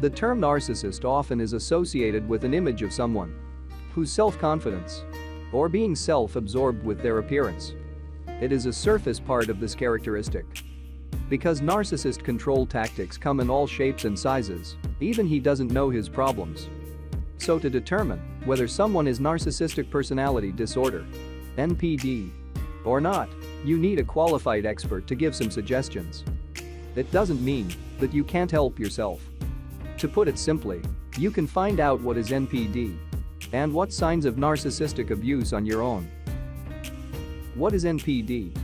The term narcissist often is associated with an image of someone whose self-confidence or being self-absorbed with their appearance. It is a surface part of this characteristic. Because narcissist control tactics come in all shapes and sizes, even he doesn't know his problems. So to determine whether someone is Narcissistic Personality Disorder, NPD, or not, you need a qualified expert to give some suggestions. It doesn't mean that you can't help yourself. To put it simply, you can find out what is NPD and what signs of narcissistic abuse on your own. What is NPD?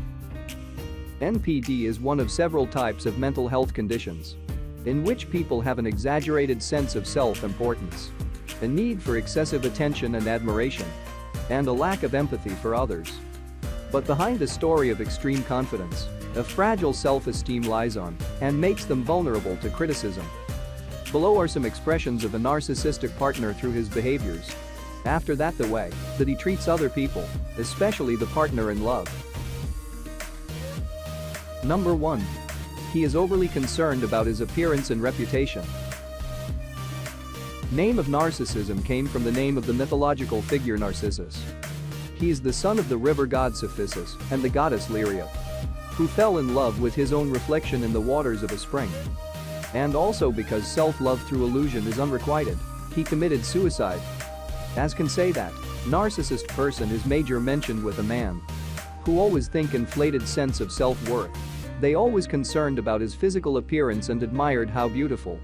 NPD is one of several types of mental health conditions in which people have an exaggerated sense of self-importance, a need for excessive attention and admiration, and a lack of empathy for others. But behind a story of extreme confidence, a fragile self-esteem lies on and makes them vulnerable to criticism. Below are some expressions of a narcissistic partner through his behaviors. After that, the way that he treats other people, especially the partner in love. Number 1. He is overly concerned about his appearance and reputation. Name of narcissism came from the name of the mythological figure Narcissus. He is the son of the river god Cephissus and the goddess Lyria, who fell in love with his own reflection in the waters of a spring. And also because self-love through illusion is unrequited, he committed suicide. As can say that narcissist person is major mentioned with a man who always think inflated sense of self-worth. They always concerned about his physical appearance and admired how beautiful.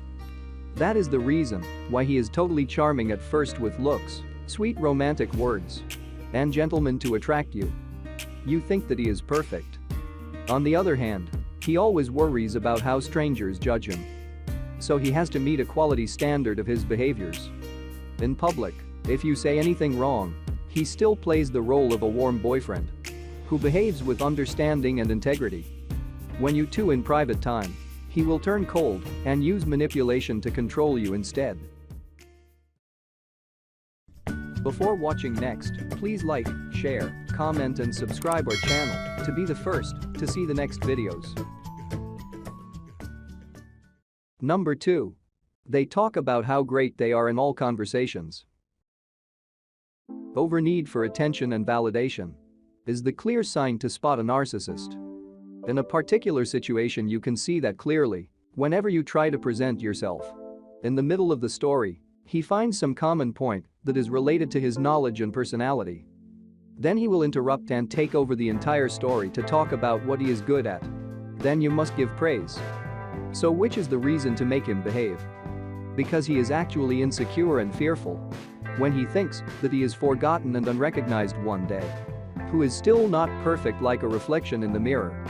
That is the reason why he is totally charming at first with looks, sweet romantic words, and gentlemen to attract you. You think that he is perfect. On the other hand, he always worries about how strangers judge him. So he has to meet a quality standard of his behaviors. In public, if you say anything wrong, he still plays the role of a warm boyfriend who behaves with understanding and integrity. When you two in private time, he will turn cold and use manipulation to control you instead. Before watching next, please like, share, comment and subscribe our channel to be the first to see the next videos. Number 2. They talk about how great they are in all conversations. Over need for attention and validation is the clear sign to spot a narcissist. In a particular situation, you can see that clearly whenever you try to present yourself. In the middle of the story, he finds some common point that is related to his knowledge and personality. Then he will interrupt and take over the entire story to talk about what he is good at. Then you must give praise. So which is the reason to make him behave? Because he is actually insecure and fearful. When he thinks that he is forgotten and unrecognized one day. Who is still not perfect like a reflection in the mirror.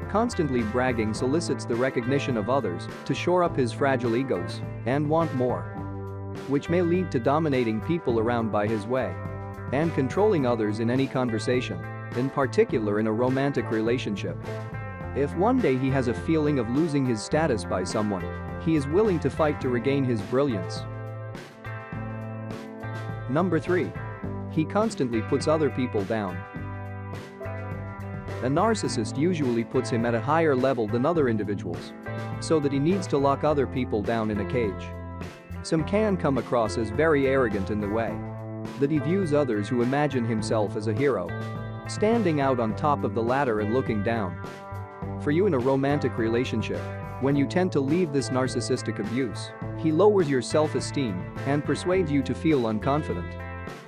Constantly bragging solicits the recognition of others to shore up his fragile egos and want more. Which may lead to dominating people around by his way and controlling others in any conversation, in particular in a romantic relationship. If one day he has a feeling of losing his status by someone, he is willing to fight to regain his brilliance. Number 3. He constantly puts other people down. A narcissist usually puts him at a higher level than other individuals, so that he needs to lock other people down in a cage. Some can come across as very arrogant in the way that he views others who imagine himself as a hero, standing out on top of the ladder and looking down. For you in a romantic relationship, when you tend to leave this narcissistic abuse, he lowers your self-esteem and persuades you to feel unconfident,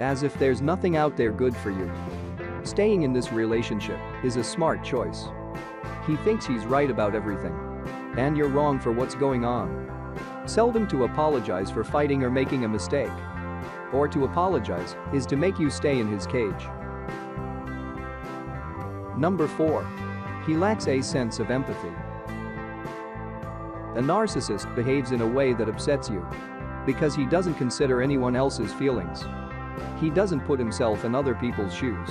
as if there's nothing out there good for you. Staying in this relationship is a smart choice. He thinks he's right about everything, and you're wrong for what's going on. Seldom to apologize for fighting or making a mistake. Or to apologize is to make you stay in his cage. Number 4. He lacks a sense of empathy. A narcissist behaves in a way that upsets you because he doesn't consider anyone else's feelings. He doesn't put himself in other people's shoes,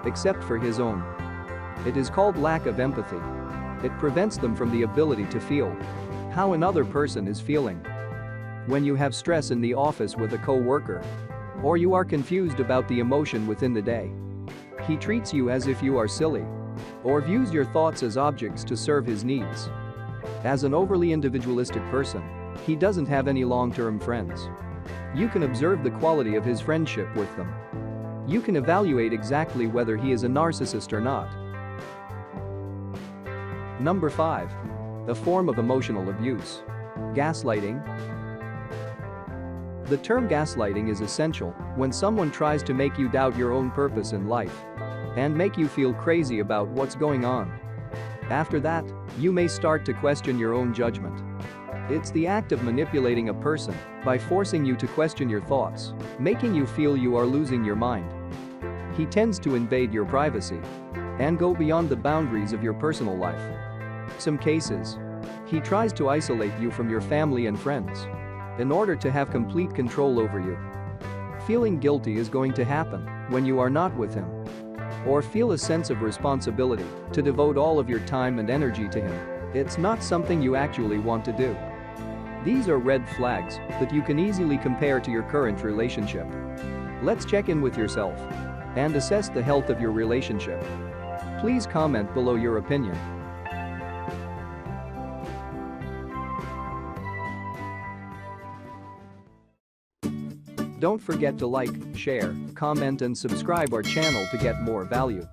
except for his own. It is called lack of empathy. It prevents them from the ability to feel how another person is feeling. When you have stress in the office with a co-worker, or you are confused about the emotion within the day, he treats you as if you are silly, or views your thoughts as objects to serve his needs. As an overly individualistic person, He doesn't have any long-term friends. You can observe the quality of his friendship with them. You can evaluate exactly whether he is a narcissist or not. Number 5. A form of emotional abuse. Gaslighting. The term gaslighting is essential when someone tries to make you doubt your own purpose in life and make you feel crazy about what's going on. After that, you may start to question your own judgment. It's the act of manipulating a person by forcing you to question your thoughts, making you feel you are losing your mind. He tends to invade your privacy and go beyond the boundaries of your personal life. Some cases, he tries to isolate you from your family and friends in order to have complete control over you. Feeling guilty is going to happen when you are not with him, or feel a sense of responsibility to devote all of your time and energy to him. It's not something you actually want to do. These are red flags that you can easily compare to your current relationship. Let's check in with yourself and assess the health of your relationship. Please comment below your opinion. Don't forget to like, share, comment and subscribe our channel to get more value.